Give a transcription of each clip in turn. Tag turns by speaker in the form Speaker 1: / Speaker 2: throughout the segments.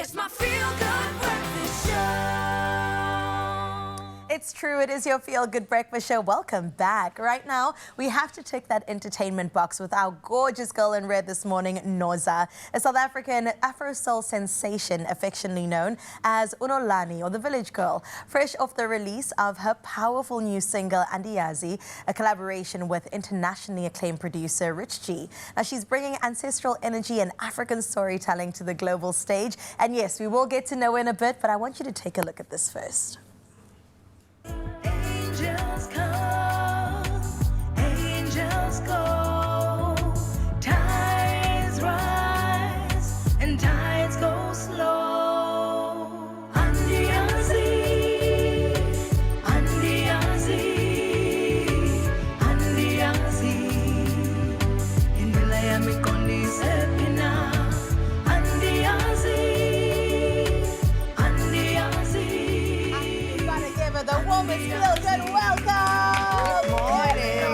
Speaker 1: It's my feel-good breakfast show.
Speaker 2: It's true, it is your feel-good breakfast show. Welcome back. Right now, we have to tick that entertainment box with our gorgeous girl in red this morning, Nhoza, a South African Afro-soul sensation affectionately known as Unolani, or the Village Girl. Fresh off the release of her powerful new single, Andiyazi, a collaboration with internationally acclaimed producer Rich G. Now, she's bringing ancestral energy and African storytelling to the global stage. And yes, we will get to know her in a bit, but I want you to take a look at this first.
Speaker 1: Angels come, angels go, tides rise and tides go slow. Andiyazi, Andiyazi, Andiyazi, indlela yami iqondise phina. Andiyazi, Andiyazi.
Speaker 2: We gotta give her the woman's feel-good welcome. Good morning.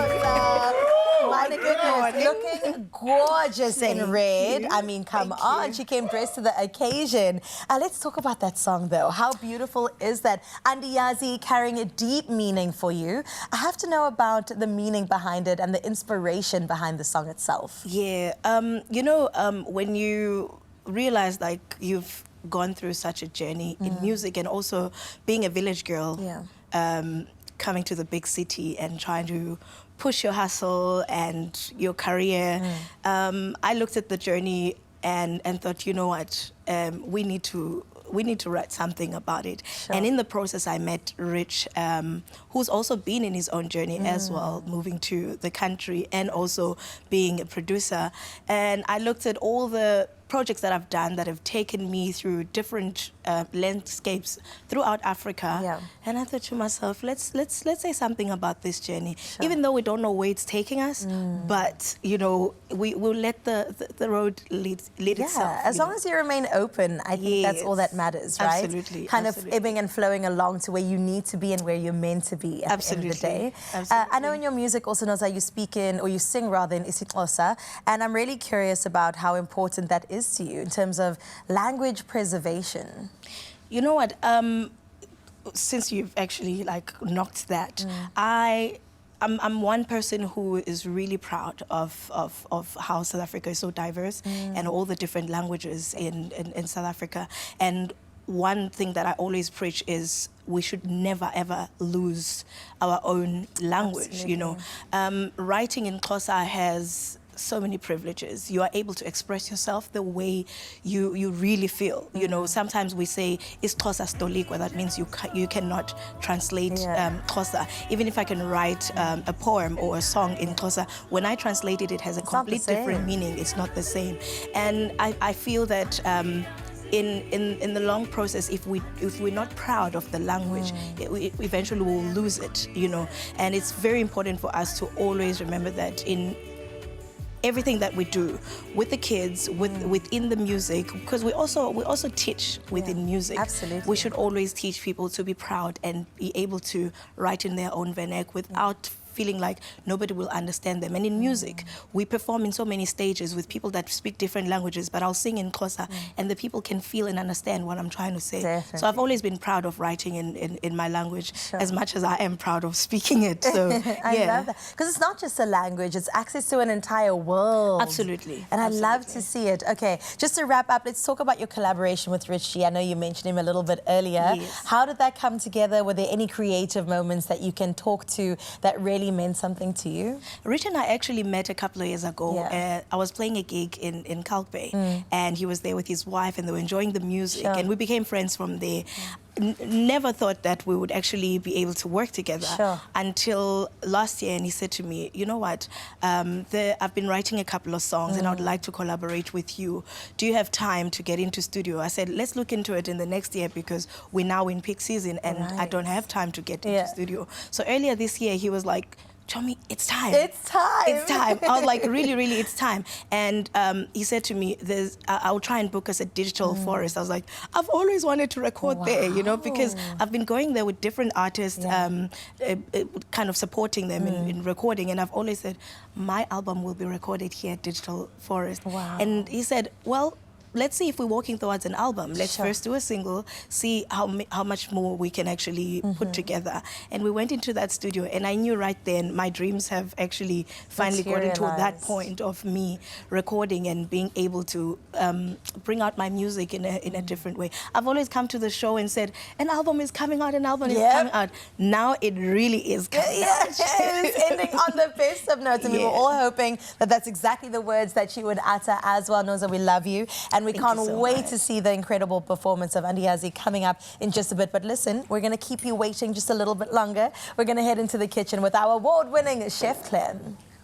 Speaker 2: My goodness, looking gorgeous in red. I mean, come on, she came dressed to the occasion. Let's talk about that song, though. How beautiful is that? Andiyazi carrying a deep meaning for you. I have to know about the meaning behind it and the inspiration behind the song itself.
Speaker 3: Yeah, when you realize like you've gone through such a journey in music and also being a village girl, coming to the big city and trying to push your hustle and your career, I looked at the journey and thought, you know what, we need to write something about it.
Speaker 2: Sure.
Speaker 3: And in the process, I met Rich, who's also been in his own journey as well, moving to the country and also being a producer. And I looked at all the projects that I've done that have taken me through different landscapes throughout Africa.
Speaker 2: Yeah.
Speaker 3: And I thought to myself, let's say something about this journey. Sure. Even though we don't know where it's taking us, but you know, we'll let the road lead itself.
Speaker 2: As long as you remain open, I think that's all that matters, right?
Speaker 3: Absolutely.
Speaker 2: Kind of ebbing and flowing along to where you need to be and where you're meant to be at the end of the day. I know in your music also, Nhoza, you speak in, or you sing rather, in isiXhosa, and I'm really curious about how important that is to you in terms of language preservation.
Speaker 3: You know what? Since you've actually like knocked that, I'm one person who is really proud of how South Africa is so diverse and all the different languages in South Africa. And one thing that I always preach is we should never ever lose our own language. Absolutely. You know, writing in Xhosa has so many privileges. You are able to express yourself the way you really feel. You know, sometimes we say isiXhosa stolikwa. That means you cannot translate Xhosa. Even if I can write a poem or a song in Xhosa, when I translate it, it has a complete different meaning. It's not the same. And I feel that in the long process, if we're not proud of the language, we eventually will lose it. You know, and it's very important for us to always remember that in everything that we do with the kids, within the music, because we also teach within music.
Speaker 2: Absolutely.
Speaker 3: We should always teach people to be proud and be able to write in their own vernac without feeling like nobody will understand them. And in music, we perform in so many stages with people that speak different languages, but I'll sing in Xhosa and the people can feel and understand what I'm trying to say.
Speaker 2: Definitely.
Speaker 3: So I've always been proud of writing in my language as much as I am proud of speaking it. So
Speaker 2: I love that. Because it's not just a language, it's access to an entire world.
Speaker 3: Absolutely.
Speaker 2: And I love to see it. Okay, just to wrap up, let's talk about your collaboration with Rich G. I know you mentioned him a little bit earlier.
Speaker 3: Yes.
Speaker 2: How did that come together? Were there any creative moments that you can talk to that really meant something to you?
Speaker 3: Rich and I actually met a couple of years ago. I was playing a gig in Kalk Bay, and he was there with his wife, and they were enjoying the music, and we became friends from there. Never thought that we would actually be able to work together until last year, and he said to me, you know what, I've been writing a couple of songs and I would like to collaborate with you. Do you have time to get into studio? I said, let's look into it in the next year because we're now in peak season and I don't have time to get into studio. So earlier this year, he was like, Chomi, it's time.
Speaker 2: It's time.
Speaker 3: It's time. I was like, really, really, it's time. And he said to me, I'll try and book us a digital forest. I was like, I've always wanted to record there, you know, because I've been going there with different artists, kind of supporting them in recording. And I've always said, my album will be recorded here at Digital Forest.
Speaker 2: Wow.
Speaker 3: And he said, well, let's see if we're walking towards an album. Let's
Speaker 2: Sure.
Speaker 3: first do a single, see how much more we can actually put together. And we went into that studio, and I knew right then my dreams have actually finally gotten to that
Speaker 2: Materialized.
Speaker 3: point of me recording and being able to bring out my music in a different way. I've always come to the show and said, an album is coming out, an album is
Speaker 2: Yep.
Speaker 3: coming out. Now it really is coming out.
Speaker 2: Yes, ending on the best of notes, and we were
Speaker 3: Yes.
Speaker 2: all hoping that that's exactly the words that you would utter as well. Nhoza, we love you, and we
Speaker 3: Thank
Speaker 2: can't
Speaker 3: you so
Speaker 2: wait
Speaker 3: much.
Speaker 2: to see the incredible performance of Andiyazi coming up in just a bit. But listen, we're going to keep you waiting just a little bit longer. We're going to head into the kitchen with our award-winning Chef Clem.